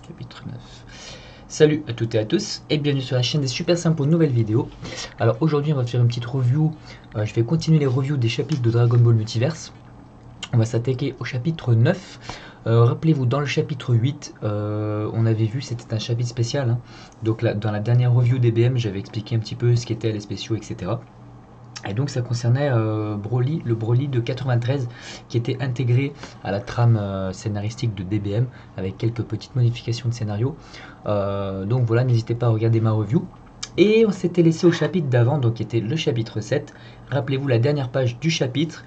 chapitre 9. Salut à toutes et à tous et bienvenue sur la chaîne des super simples nouvelles vidéos. Alors aujourd'hui on va faire une petite review, je vais continuer les reviews des chapitres de Dragon Ball Multiverse. On va s'attaquer au chapitre 9. Rappelez-vous, dans le chapitre 8, on avait vu, c'était un chapitre spécial, hein. Donc là, dans la dernière review DBM, j'avais expliqué un petit peu ce qu'étaient les spéciaux, etc. Et donc ça concernait Broly, le Broly de 93 qui était intégré à la trame scénaristique de DBM avec quelques petites modifications de scénario. Donc voilà, n'hésitez pas à regarder ma review. Et on s'était laissé au chapitre d'avant, donc qui était le chapitre 7. Rappelez-vous la dernière page du chapitre.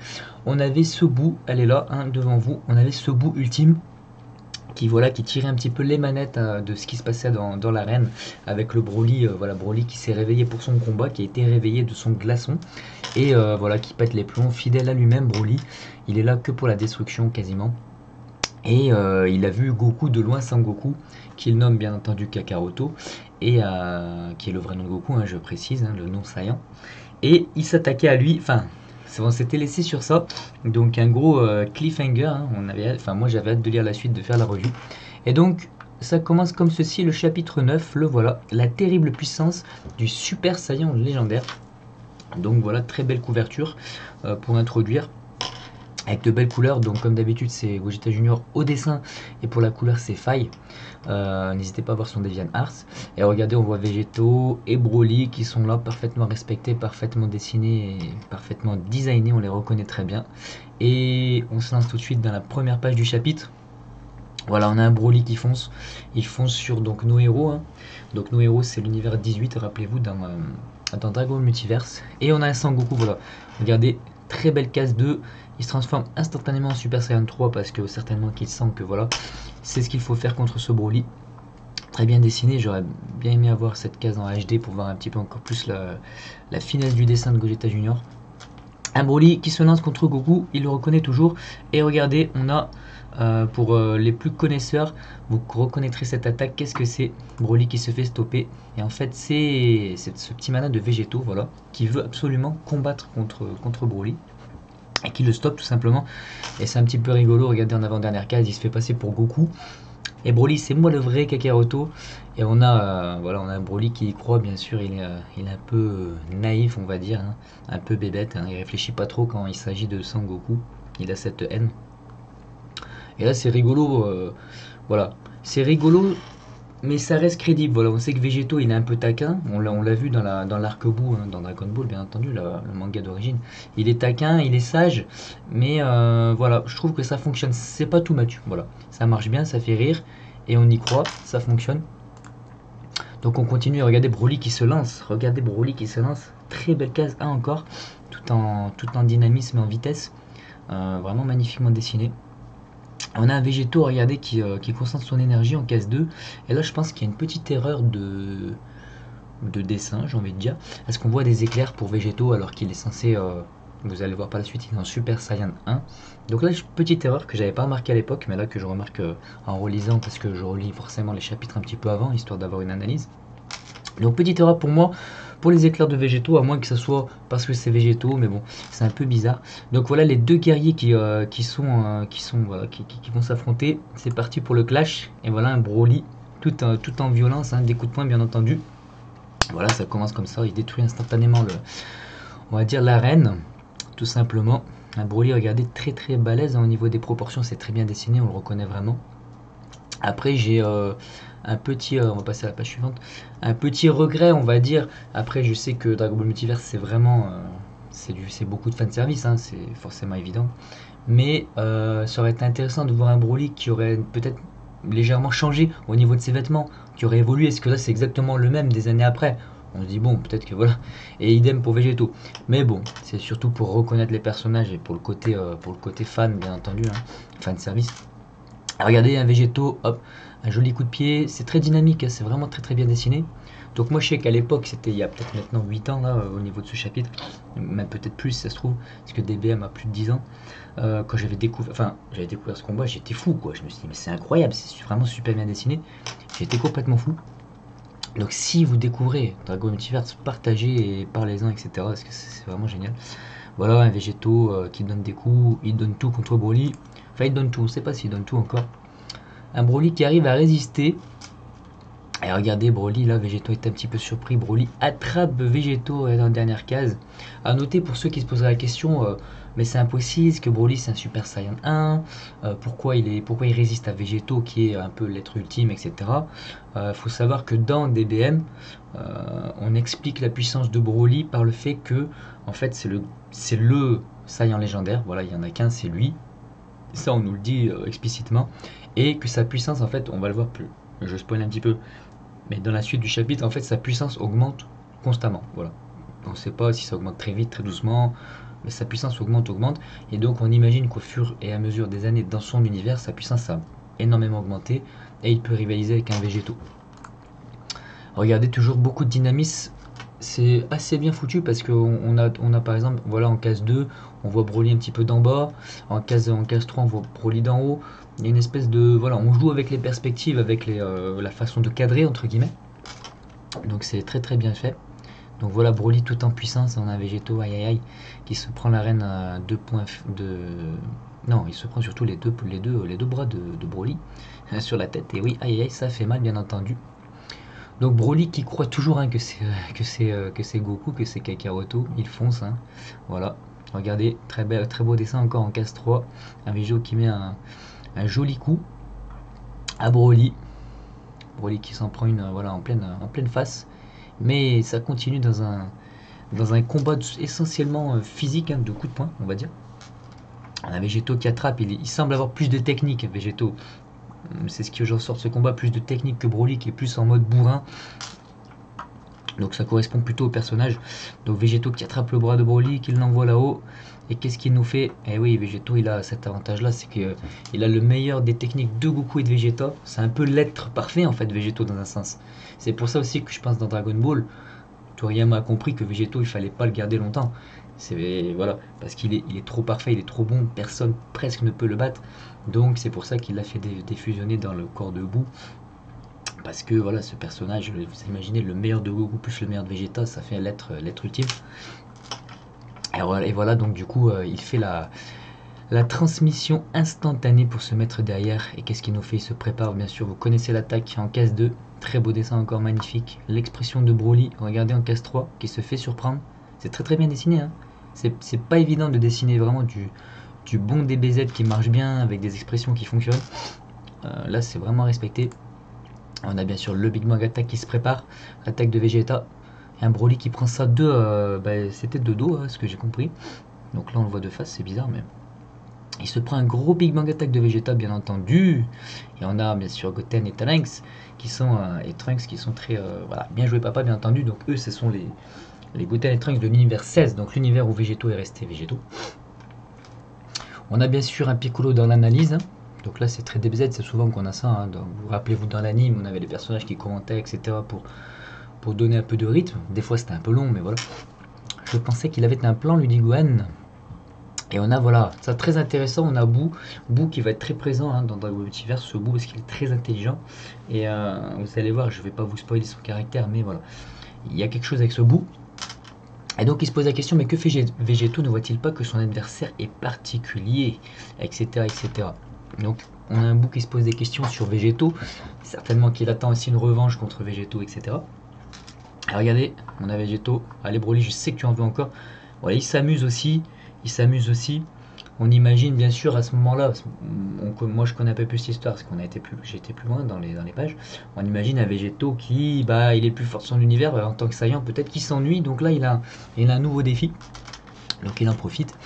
On avait ce bout, elle est là, hein, devant vous. On avait ce bout ultime qui tirait un petit peu les manettes de ce qui se passait dans l'arène avec le Broly, Broly qui s'est réveillé pour son combat, qui a été réveillé de son glaçon et qui pète les plombs, fidèle à lui-même. Broly, il est là que pour la destruction quasiment. Et il a vu Goku de loin, Sangoku, qu'il nomme bien entendu Kakaroto, et qui est le vrai nom de Goku, hein, je précise, hein, le nom saillant. Et il s'attaquait à lui, on s'était laissé sur ça, donc un gros cliffhanger, hein, moi j'avais hâte de lire la suite, de faire la revue. Et donc ça commence comme ceci, le chapitre 9, le voilà, la terrible puissance du Super Saiyan légendaire. Donc voilà, très belle couverture pour introduire, avec de belles couleurs. Donc comme d'habitude c'est Gogeta Junior au dessin, et pour la couleur c'est Faille. N'hésitez pas à voir son DeviantArt. Et regardez, on voit Végéto et Broly qui sont là, parfaitement respectés, parfaitement dessinés et parfaitement designés, on les reconnaît très bien. Et on se lance tout de suite dans la première page du chapitre. Voilà, on a un Broly qui fonce, il fonce sur donc nos héros, hein. Donc nos héros c'est l'univers 18, rappelez-vous, dans Dragon Ball Multiverse. Et on a un Sangoku, voilà, regardez, très belle case 2, il se transforme instantanément en Super Saiyan 3 parce que certainement qu'il sent que voilà, c'est ce qu'il faut faire contre ce Broly. Très bien dessiné, j'aurais bien aimé avoir cette case en HD pour voir un petit peu encore plus la finesse du dessin de Gogeta Junior. Un Broly qui se lance contre Goku, il le reconnaît toujours. Et regardez, on a, pour les plus connaisseurs, vous reconnaîtrez cette attaque. Qu'est-ce que c'est? Broly qui se fait stopper. Et en fait, c'est ce petit mana de Végéto, voilà, qui veut absolument combattre contre Broly. Et qui le stoppe tout simplement. Et c'est un petit peu rigolo, regardez en avant-dernière case, il se fait passer pour Goku. Et Broly, c'est moi le vrai Kakaroto. Et on a, on a un Broly qui y croit, bien sûr, il est un peu naïf, on va dire, hein, un peu bébête, hein, il réfléchit pas trop quand il s'agit de Sangoku, il a cette haine. Et là c'est rigolo, voilà, c'est rigolo, mais ça reste crédible. Voilà, on sait que Végéto il est un peu taquin, on l'a vu dans l'arc-bout, hein, dans Dragon Ball bien entendu, le manga d'origine. Il est taquin, il est sage, mais voilà, je trouve que ça fonctionne, c'est pas too much, voilà. Ça marche bien, ça fait rire, et on y croit, ça fonctionne. Donc on continue, regardez Broly qui se lance, très belle case 1 encore, tout en dynamisme et en vitesse, vraiment magnifiquement dessiné. On a un Végéto, regardez, qui concentre son énergie en case 2. Et là, je pense qu'il y a une petite erreur de dessin, j'ai envie de dire. Est-ce qu'on voit des éclairs pour Végéto alors qu'il est censé, vous allez voir par la suite, il est en Super Saiyan 1. Donc là, petite erreur que j'avais pas remarqué à l'époque, mais là que je remarque en relisant, parce que je relis forcément les chapitres un petit peu avant, histoire d'avoir une analyse. Donc petite erreur pour moi, pour les éclairs de Végéto, à moins que ça soit parce que c'est Végéto, mais bon, c'est un peu bizarre. Donc voilà les deux guerriers qui vont s'affronter. C'est parti pour le clash. Et voilà un Broly, tout en violence, hein, des coups de poing bien entendu. Voilà, ça commence comme ça, il détruit instantanément on va dire l'arène, tout simplement. Un Broly, regardez, très très balèze, hein, au niveau des proportions, c'est très bien dessiné, on le reconnaît vraiment. Après j'ai un petit, on va passer à la page suivante, un petit regret on va dire. Après je sais que Dragon Ball Multiverse c'est vraiment, c'est beaucoup de fanservice, hein, c'est forcément évident. Mais ça aurait été intéressant de voir un Broly qui aurait peut-être légèrement changé au niveau de ses vêtements, qui aurait évolué. Est-ce que là c'est exactement le même des années après? On se dit bon, peut-être que voilà. Et idem pour Végéto. Mais bon, c'est surtout pour reconnaître les personnages et pour le côté fan bien entendu, hein, fan service. Regardez un Végéto, hop, un joli coup de pied, c'est très dynamique, hein, c'est vraiment très très bien dessiné. Donc moi je sais qu'à l'époque, c'était il y a peut-être maintenant 8 ans là, au niveau de ce chapitre, même peut-être plus si ça se trouve, parce que DBM a plus de 10 ans, quand j'avais découvert ce combat, j'étais fou quoi, je me suis dit mais c'est incroyable, c'est vraiment super bien dessiné, j'étais complètement fou. Donc si vous découvrez Dragon Multiverse, partagez et parlez-en, etc. parce que c'est vraiment génial. Voilà un Végéto qui donne des coups, il donne tout contre Broly, enfin il donne tout, on ne sait pas s'il donne tout encore. Un Broly qui arrive à résister. Et regardez, Broly, là, Végéto est un petit peu surpris. Broly attrape Végéto dans la dernière case. À noter pour ceux qui se poseraient la question, mais c'est impossible, que Broly c'est un Super Saiyan 1, pourquoi il résiste à Végéto qui est un peu l'être ultime, etc. Faut savoir que dans DBM, on explique la puissance de Broly par le fait que, en fait, c'est le Saiyan légendaire. Voilà, il y en a qu'un, c'est lui. Ça, on nous le dit explicitement. Et que sa puissance, en fait, on va le voir plus. Je spoil un petit peu. Mais dans la suite du chapitre, en fait, sa puissance augmente constamment. Voilà. On ne sait pas si ça augmente très vite, très doucement, mais sa puissance augmente. Et donc, on imagine qu'au fur et à mesure des années dans son univers, sa puissance a énormément augmenté et il peut rivaliser avec un Végéto. Regardez, toujours beaucoup de dynamisme. C'est assez bien foutu parce qu'on a par exemple, voilà, en case 2, on voit Broly un petit peu d'en bas. En case 3, on voit Broly d'en haut. Il y a une espèce de. Voilà, on joue avec les perspectives, avec la façon de cadrer, entre guillemets. Donc c'est très très bien fait. Donc voilà, Broly tout en puissance. On a un Végéto, aïe aïe aïe, qui se prend l'arène à 2 points de. Non, il se prend surtout les deux bras de Broly sur la tête. Et oui, aïe aïe aïe, ça fait mal, bien entendu. Donc Broly qui croit toujours hein, que c'est Goku, que c'est Kakaroto, il fonce. Hein. Voilà, regardez, très beau dessin encore en case 3. Un Végéto qui met un joli coup à Broly. Broly qui s'en prend une voilà, en pleine face. Mais ça continue dans un combat essentiellement physique, hein, de coups de poing, on va dire. On a Végéto qui attrape, il semble avoir plus de technique, Végéto. C'est ce qui ressort de ce combat, plus de technique que Broly qui est plus en mode bourrin. Donc ça correspond plutôt au personnage. Donc Végéto qui attrape le bras de Broly, qui l'envoie là-haut. Et qu'est-ce qu'il nous fait? Eh oui, Végéto il a cet avantage là, c'est qu'il a le meilleur des techniques de Goku et de Vegeta. C'est un peu l'être parfait en fait, Végéto dans un sens. C'est pour ça aussi que je pense dans Dragon Ball, Toriyama a compris que Végéto il fallait pas le garder longtemps. Voilà, parce qu'il est trop parfait, il est trop bon, personne presque ne peut le battre. Donc c'est pour ça qu'il l'a fait défusionner dans le corps de Boo. Parce que voilà, ce personnage, vous imaginez le meilleur de Goku plus le meilleur de Vegeta, ça fait l'être ultime. Et voilà, donc du coup, il fait la transmission instantanée pour se mettre derrière. Et qu'est-ce qu'il nous fait? Il se prépare, bien sûr, vous connaissez l'attaque en case 2. Très beau dessin, encore magnifique. L'expression de Broly, regardez en case 3, qui se fait surprendre. C'est très très bien dessiné, hein. C'est pas évident de dessiner vraiment du bon DBZ qui marche bien, avec des expressions qui fonctionnent. Là, c'est vraiment respecté. On a bien sûr le Big Bang Attack qui se prépare, l'attaque de Vegeta, et un Broly qui prend ça c'était de dos, hein, ce que j'ai compris. Donc là on le voit de face, c'est bizarre, mais il se prend un gros Big Bang Attack de Vegeta, bien entendu. Et on a bien sûr Goten et Trunks qui sont très voilà, bien joué papa, bien entendu. Donc eux, ce sont les Goten et Trunks de l'univers 16, donc l'univers où Végéto est resté Végéto. On a bien sûr un Piccolo dans l'analyse. Hein. Donc là c'est très DBZ, c'est souvent qu'on a ça. Hein. Vous rappelez-vous dans l'anime, on avait des personnages qui commentaient, etc. pour donner un peu de rythme. Des fois c'était un peu long, mais voilà. Je pensais qu'il avait un plan, lui dit Gohan. Et on a, voilà, ça très intéressant, on a Boo qui va être très présent hein, dans Dragon Ball Multiverse, ce Boo parce qu'il est très intelligent. Et vous allez voir, je vais pas vous spoiler son caractère, mais voilà. Il y a quelque chose avec ce Boo. Et donc il se pose la question, mais que fait Végéto? Ne voit-il pas que son adversaire est particulier, etc. etc. Donc on a un Boo qui se pose des questions sur Végéto, certainement qu'il attend aussi une revanche contre Végéto, etc. Alors regardez, on a Végéto, allez Broly, je sais que tu en veux encore. Voilà, il s'amuse aussi. On imagine bien sûr à ce moment-là, moi je connais un peu plus l'histoire parce j'étais plus loin dans les pages. On imagine un Végéto qui, il est plus fort de son univers en tant que Saiyan, peut-être qu'il s'ennuie. Donc là il a un nouveau défi, donc il en profite.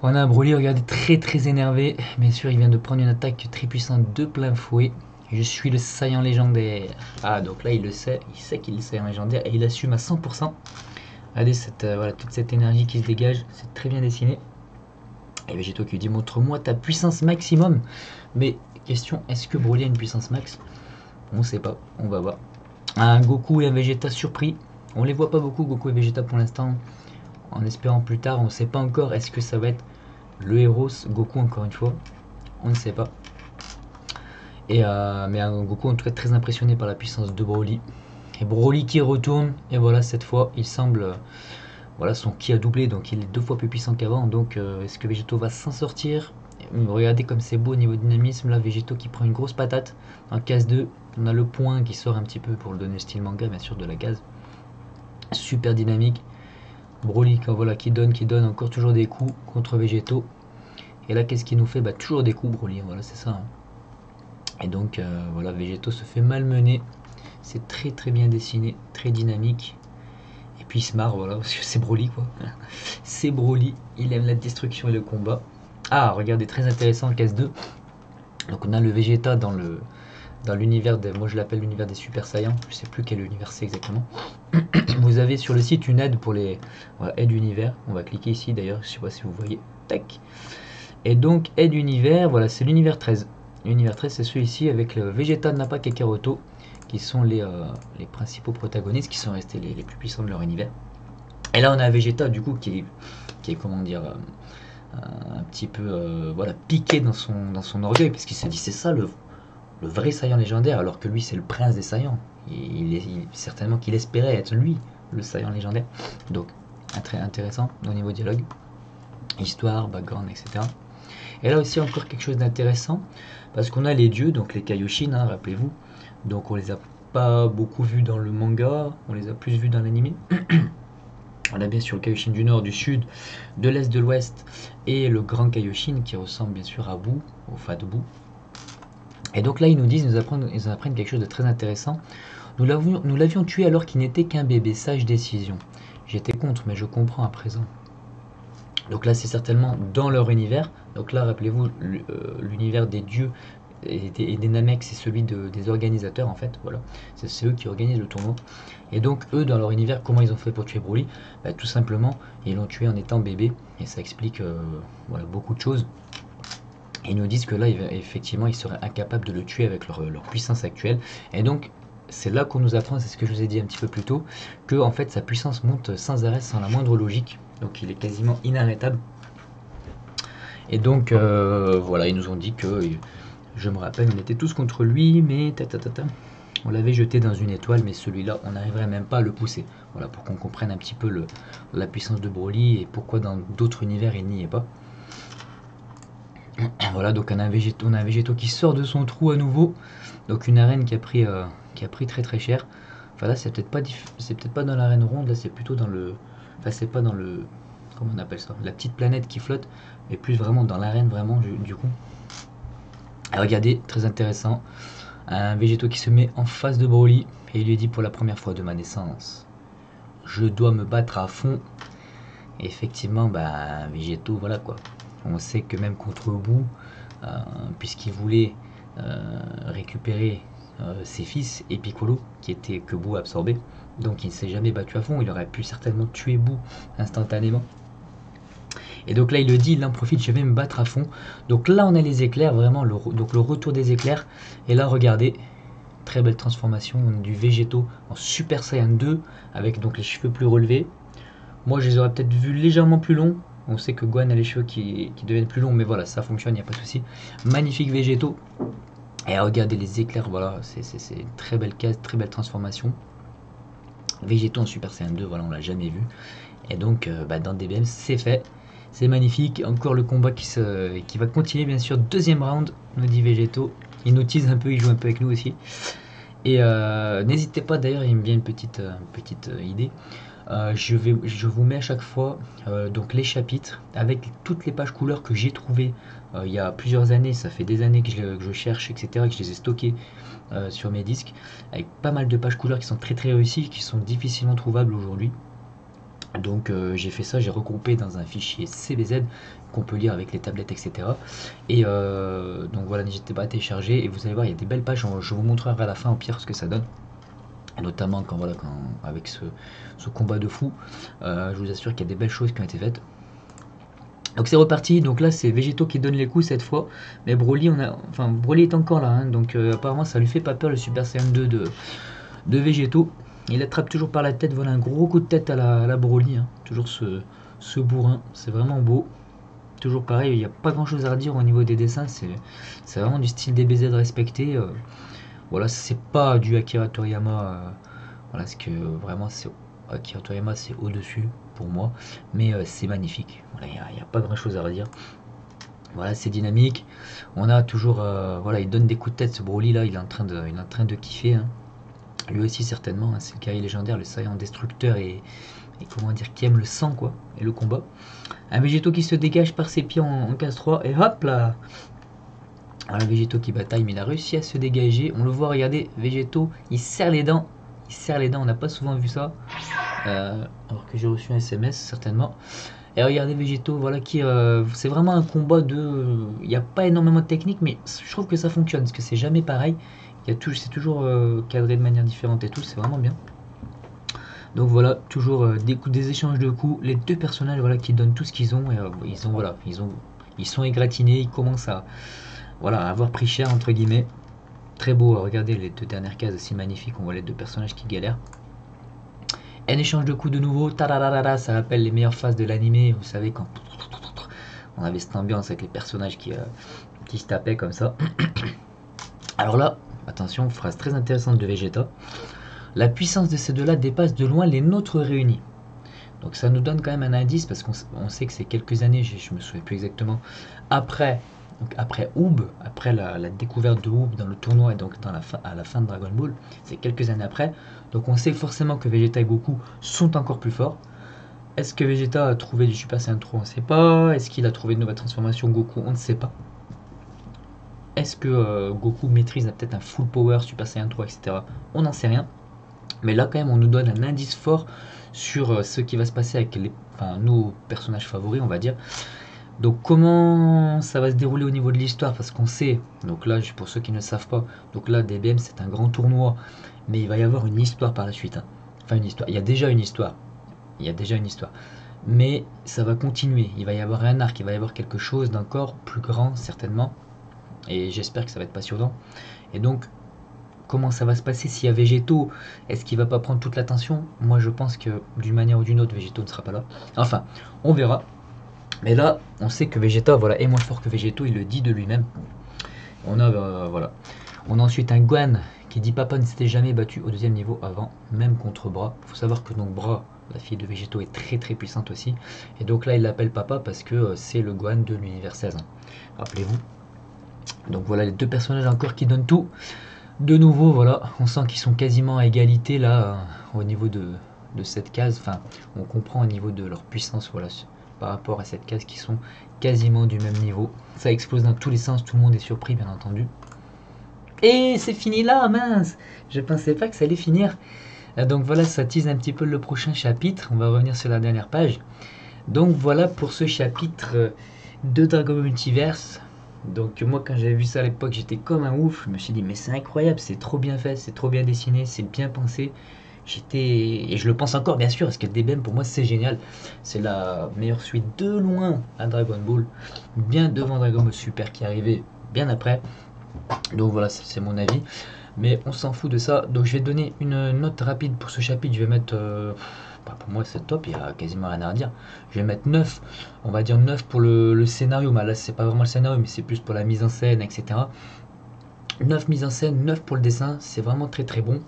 On a un Broly, regardez, très très énervé. Bien sûr, il vient de prendre une attaque très puissante de plein fouet. Je suis le Saiyan légendaire. Ah, donc là il le sait, il sait qu'il est le Saiyan légendaire et il assume à 100%. Regardez voilà, toute cette énergie qui se dégage, c'est très bien dessiné. Et Végéto qui lui dit montre-moi ta puissance maximum. Mais question, est-ce que Broly a une puissance max? On ne sait pas, on va voir. Un Goku et un Vegeta surpris. On les voit pas beaucoup, Goku et Vegeta pour l'instant. En espérant plus tard, on ne sait pas encore. Est-ce que ça va être le héros Goku encore une fois? On ne sait pas. Mais un Goku en tout cas très impressionné par la puissance de Broly. Et Broly qui retourne, et voilà, cette fois, il semble... voilà, son ki a doublé, donc il est 2 fois plus puissant qu'avant. Donc, est-ce que Végéto va s'en sortir? regardez comme c'est beau au niveau dynamisme. Là, Végéto qui prend une grosse patate en case 2. On a le point qui sort un petit peu pour le donner style manga, bien sûr, de la case. Super dynamique. Broly voilà, qui donne encore toujours des coups contre Végéto. Et là, qu'est-ce qu'il nous fait? Bah, toujours des coups, Broly. Voilà, c'est ça. Hein. Et donc, voilà, Végéto se fait malmener. C'est très très bien dessiné, très dynamique. Et puis il se marre, voilà, parce que c'est Broly, quoi. C'est Broly, il aime la destruction et le combat. Ah, regardez, très intéressant, case 2. Donc on a le Vegeta dans l'univers moi je l'appelle l'univers des Super Saiyans, je sais plus quel univers c'est exactement. Vous avez sur le site une aide pour les aide univers, on va cliquer ici d'ailleurs, je sais pas si vous voyez, tac. Et donc aide univers, voilà, c'est l'univers 13. L'univers 13 c'est celui-ci avec le Vegeta, Nappa, Kakaroto qui sont les principaux protagonistes, qui sont restés les plus puissants de leur univers. Et là on a Vegeta du coup qui est comment dire un petit peu voilà, piqué dans son orgueil, parce qu'il s'est dit c'est ça le vrai Saiyan légendaire, alors que lui c'est le prince des Saiyans. Certainement qu'il espérait être lui le Saiyan légendaire. Donc très intéressant au niveau dialogue, histoire, background, etc. Et là aussi encore quelque chose d'intéressant, parce qu'on a les dieux, donc les Kaioshin, hein, rappelez-vous. Donc on les a pas beaucoup vus dans le manga, on les a plus vus dans l'anime. On a bien sûr le Kaioshin du nord, du sud, de l'est, de l'ouest, et le grand Kaioshin qui ressemble bien sûr à Boo, au Fat Boo. Et donc là ils nous disent, ils nous apprennent quelque chose de très intéressant. Nous l'avions tué alors qu'il n'était qu'un bébé, sage décision. J'étais contre, mais je comprends à présent. Donc là c'est certainement dans leur univers. Donc là rappelez-vous, l'univers des dieux et des Namek, c'est celui des organisateurs en fait, voilà. C'est eux qui organisent le tournoi. Et donc eux dans leur univers, comment ils ont fait pour tuer Broly? Bah, tout simplement ils l'ont tué en étant bébé, et ça explique voilà, beaucoup de choses. Et ils nous disent que là effectivement ils seraient incapables de le tuer avec leur puissance actuelle. Et donc c'est là qu'on nous apprend, c'est ce que je vous ai dit un petit peu plus tôt, que en fait sa puissance monte sans arrêt, sans la moindre logique. Donc il est quasiment inarrêtable. Et donc voilà, ils nous ont dit que, je me rappelle, on était tous contre lui, mais on l'avait jeté dans une étoile, mais celui-là, on n'arriverait même pas à le pousser. Voilà, pour qu'on comprenne un petit peu la puissance de Broly et pourquoi dans d'autres univers il n'y est pas. Voilà, donc on a un Végéto qui sort de son trou à nouveau. Donc une arène qui a pris très très cher. Enfin là, c'est peut-être pas dans l'arène ronde, là c'est plutôt dans le... Enfin c'est pas dans le... Comment on appelle ça? La petite planète qui flotte, mais plus vraiment dans l'arène vraiment du coup. Et regardez, très intéressant. Un Végéto qui se met en face de Broly et il lui dit pour la première fois de ma naissance, je dois me battre à fond. Et effectivement, bah Végéto, voilà quoi. On sait que même contre Boo, puisqu'il voulait récupérer ses fils et Piccolo, que Boo absorbait, donc il ne s'est jamais battu à fond. Il aurait pu certainement tuer Boo instantanément. Et donc là il le dit, il en profite, je vais me battre à fond. Donc là on a les éclairs, vraiment donc le retour des éclairs. Et là regardez, très belle transformation du Végéto en Super Saiyan 2, avec donc les cheveux plus relevés. Moi je les aurais peut-être vus légèrement plus longs. On sait que Gohan a les cheveux qui deviennent plus longs, mais voilà, ça fonctionne, il n'y a pas de souci. Magnifique Végéto. Et regardez les éclairs, voilà, c'est une très belle case, très belle transformation. Végéto en Super Saiyan 2, voilà, on l'a jamais vu. Et donc dans DBM c'est fait. C'est magnifique, encore le combat qui va continuer bien sûr. Deuxième round, nous dit Végéto. Il nous tease un peu, il joue un peu avec nous aussi. Et n'hésitez pas, d'ailleurs il me vient une petite idée. Je vous mets à chaque fois donc les chapitres avec toutes les pages couleurs que j'ai trouvées il y a plusieurs années. Ça fait des années que je cherche, etc., que je les ai stockées sur mes disques, avec pas mal de pages couleurs qui sont très très réussies, qui sont difficilement trouvables aujourd'hui. Donc j'ai fait ça, j'ai regroupé dans un fichier CBZ qu'on peut lire avec les tablettes, etc. Et donc voilà, n'hésitez pas à télécharger, et vous allez voir, il y a des belles pages. Je vous montrerai à la fin au pire ce que ça donne. Notamment avec ce combat de fou, je vous assure qu'il y a des belles choses qui ont été faites. Donc c'est reparti. Donc là c'est Végéto qui donne les coups cette fois, mais Broly Broly est encore là, hein. Donc apparemment ça lui fait pas peur le Super Saiyan 2 de Végéto. Il attrape toujours par la tête, voilà un gros coup de tête à la Broly, hein. Toujours ce bourrin, c'est vraiment beau. Toujours pareil, il n'y a pas grand chose à redire au niveau des dessins, c'est vraiment du style DBZ respecté. Voilà, c'est pas du Akira Toriyama, voilà, ce que vraiment Akira Toriyama c'est au-dessus pour moi, mais c'est magnifique. Voilà, il n'y a pas grand chose à redire. Voilà, c'est dynamique. On a toujours, voilà, il donne des coups de tête, ce Broly là, il est en train de kiffer, hein. Lui aussi certainement, hein, c'est le guerrier légendaire, le saillant destructeur et comment dire, qui aime le sang quoi, et le combat. Un Végéto qui se dégage par ses pieds en 15-3 et hop là. Voilà, Végéto qui bataille, mais il a réussi à se dégager. On le voit, regardez, Végéto, il serre les dents. Il serre les dents, on n'a pas souvent vu ça. Alors que j'ai reçu un SMS certainement. Et regardez Végéto, voilà qui, c'est vraiment un combat de, il n'y a pas énormément de technique, mais je trouve que ça fonctionne parce que c'est jamais pareil. C'est toujours cadré de manière différente et tout, c'est vraiment bien. Donc voilà, toujours des échanges de coups, les deux personnages voilà qui donnent tout ce qu'ils ont et ils sont égratignés, ils commencent à voilà à avoir pris cher entre guillemets. Très beau, regardez les deux dernières cases aussi magnifiques, on voit les deux personnages qui galèrent. Un échange de coups de nouveau, tararara, ça rappelle les meilleures phases de l'animé, vous savez quand on avait cette ambiance avec les personnages qui se tapaient comme ça. Alors là, attention, phrase très intéressante de Vegeta. La puissance de ces deux-là dépasse de loin les nôtres réunis. Donc ça nous donne quand même un indice parce qu'on sait que c'est quelques années, je me souviens plus exactement, après, donc après Oob, après la découverte de Oob dans le tournoi et donc à la fin de Dragon Ball, c'est quelques années après. Donc on sait forcément que Vegeta et Goku sont encore plus forts. Est-ce que Vegeta a trouvé du Super Saiyan 3? On ne sait pas. Est-ce qu'il a trouvé de nouvelles transformations Goku? On ne sait pas. Est-ce que Goku maîtrise peut-être un full power Super Saiyan 3, etc. On n'en sait rien. Mais là, quand même, on nous donne un indice fort sur ce qui va se passer avec nos personnages favoris, on va dire. Donc, comment ça va se dérouler au niveau de l'histoire? Parce qu'on sait, donc là, pour ceux qui ne le savent pas, donc là, DBM, c'est un grand tournoi, mais il va y avoir une histoire par la suite, hein. Enfin, une histoire. Il y a déjà une histoire. Il y a déjà une histoire. Mais ça va continuer. Il va y avoir un arc, il va y avoir quelque chose d'encore plus grand, certainement. Et j'espère que ça va être passionnant. Et donc, comment ça va se passer s'il y a Végéto? Est-ce qu'il va pas prendre toute l'attention? Moi je pense que d'une manière ou d'une autre Végéto ne sera pas là. Enfin, on verra. Mais là, on sait que Vegeta voilà, est moins fort que Végéto, il le dit de lui-même. On a voilà. On a ensuite un Gohan qui dit papa ne s'était jamais battu au deuxième niveau avant, même contre Bra. Il faut savoir que donc Bra, la fille de Végéto, est très très puissante aussi. Et donc là il l'appelle papa parce que c'est le Gohan de l'univers 16. Rappelez-vous. Donc voilà les deux personnages encore qui donnent tout. De nouveau, voilà, on sent qu'ils sont quasiment à égalité là, au niveau de cette case. Enfin, on comprend au niveau de leur puissance, voilà, par rapport à cette case, qui sont quasiment du même niveau. Ça explose dans tous les sens, tout le monde est surpris, bien entendu. Et c'est fini là, mince! Je pensais pas que ça allait finir. Donc voilà, ça tease un petit peu le prochain chapitre. On va revenir sur la dernière page. Donc voilà pour ce chapitre de Dragon Ball Multiverse. Donc moi quand j'avais vu ça à l'époque j'étais comme un ouf, je me suis dit mais c'est incroyable, c'est trop bien fait, c'est trop bien dessiné, c'est bien pensé. Et je le pense encore bien sûr parce que DBM pour moi c'est génial, c'est la meilleure suite de loin à Dragon Ball, bien devant Dragon Ball Super qui est arrivé bien après. Donc voilà c'est mon avis, mais on s'en fout de ça. Donc je vais donner une note rapide pour ce chapitre, je vais mettre pour moi c'est top, il n'y a quasiment rien à dire. Je vais mettre 9, on va dire 9 pour le scénario, mais là c'est pas vraiment le scénario, mais c'est plus pour la mise en scène, etc. 9 mise en scène, 9 pour le dessin, c'est vraiment très très bon.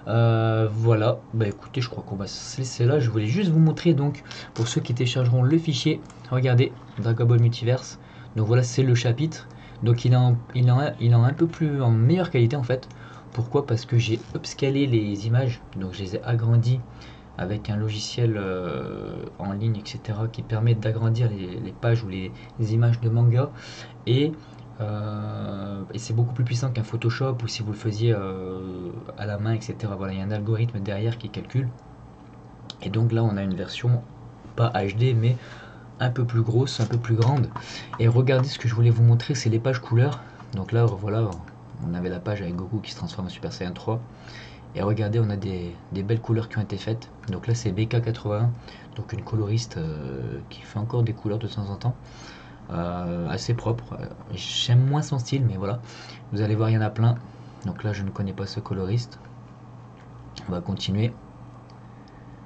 Voilà, bah écoutez, je crois qu'on va se laisser là. Je voulais juste vous montrer, donc, pour ceux qui téléchargeront le fichier, regardez, Dragon Ball Multiverse. Donc voilà, c'est le chapitre. Donc il est en un peu plus en meilleure qualité en fait. Pourquoi? Parce que j'ai upscalé les images, donc je les ai agrandies avec un logiciel en ligne, etc., qui permet d'agrandir les pages ou les images de manga. Et, c'est beaucoup plus puissant qu'un Photoshop ou si vous le faisiez à la main, etc. Voilà, il y a un algorithme derrière qui calcule. Et donc là, on a une version pas HD, mais un peu plus grosse, un peu plus grande. Et regardez ce que je voulais vous montrer, c'est les pages couleurs. Donc là, voilà, on avait la page avec Goku qui se transforme en Super Saiyan 3. Et regardez, on a des belles couleurs qui ont été faites. Donc là, c'est BK81, donc une coloriste qui fait encore des couleurs de temps en temps. Assez propre. J'aime moins son style, mais voilà. Vous allez voir, il y en a plein. Donc là, je ne connais pas ce coloriste. On va continuer.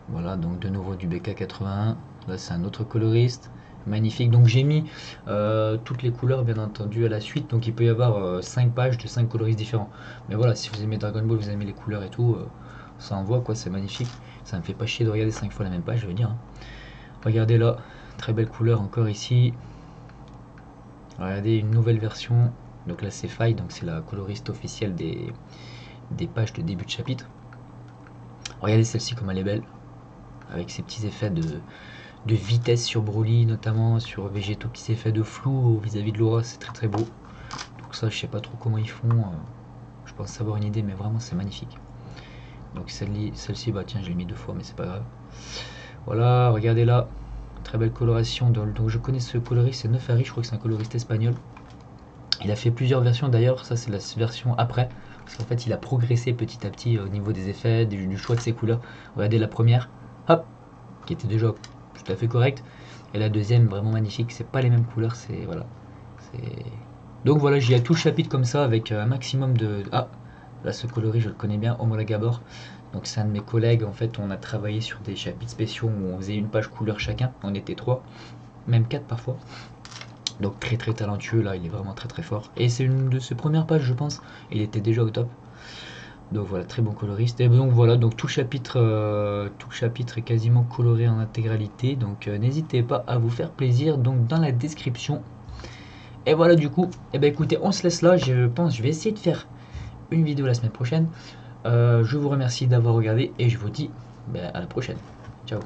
Voilà, donc de nouveau du BK81. Là, c'est un autre coloriste. Magnifique. Donc j'ai mis toutes les couleurs, bien entendu, à la suite. Donc il peut y avoir 5 pages de 5 coloristes différents. Mais voilà, si vous aimez Dragon Ball, vous aimez les couleurs et tout, ça envoie quoi, c'est magnifique. Ça me fait pas chier de regarder 5 fois la même page, je veux dire, hein. Regardez là, très belle couleur encore ici. Regardez, une nouvelle version. Donc là c'est Faye, donc c'est la coloriste officielle des pages de début de chapitre. Regardez celle-ci comme elle est belle, avec ses petits effets de vitesse sur Broly, notamment sur Végéto, petits effets de flou vis-à-vis de l'aura, c'est très très beau. Donc ça je sais pas trop comment ils font, je pense savoir une idée, mais vraiment c'est magnifique. Donc celle-ci, bah tiens, je l'ai mis 2 fois, mais c'est pas grave. Voilà, regardez là, très belle coloration. Donc je connais ce coloriste, c'est Neufari, je crois que c'est un coloriste espagnol. Il a fait plusieurs versions d'ailleurs, ça c'est la version après, parce qu'en fait il a progressé petit à petit au niveau des effets, du choix de ses couleurs. Regardez la première, hop, qui était déjà tout à fait correcte, et la deuxième vraiment magnifique. C'est pas les mêmes couleurs, c'est voilà. Donc voilà, j'y ai tout le chapitre comme ça avec un maximum de... Ah, là ce coloris je le connais bien, Omra Gabor. Donc c'est un de mes collègues, en fait on a travaillé sur des chapitres spéciaux où on faisait une page couleur chacun, on était 3, même 4 parfois. Donc très très talentueux, là il est vraiment très très fort. Et c'est une de ses premières pages je pense, il était déjà au top. Donc voilà, très bon coloriste. Et donc voilà, donc tout le chapitre est quasiment coloré en intégralité. Donc n'hésitez pas à vous faire plaisir, donc dans la description. Et voilà du coup, et ben écoutez, on se laisse là, je pense je vais essayer de faire une vidéo la semaine prochaine. Je vous remercie d'avoir regardé et je vous dis à la prochaine. Ciao.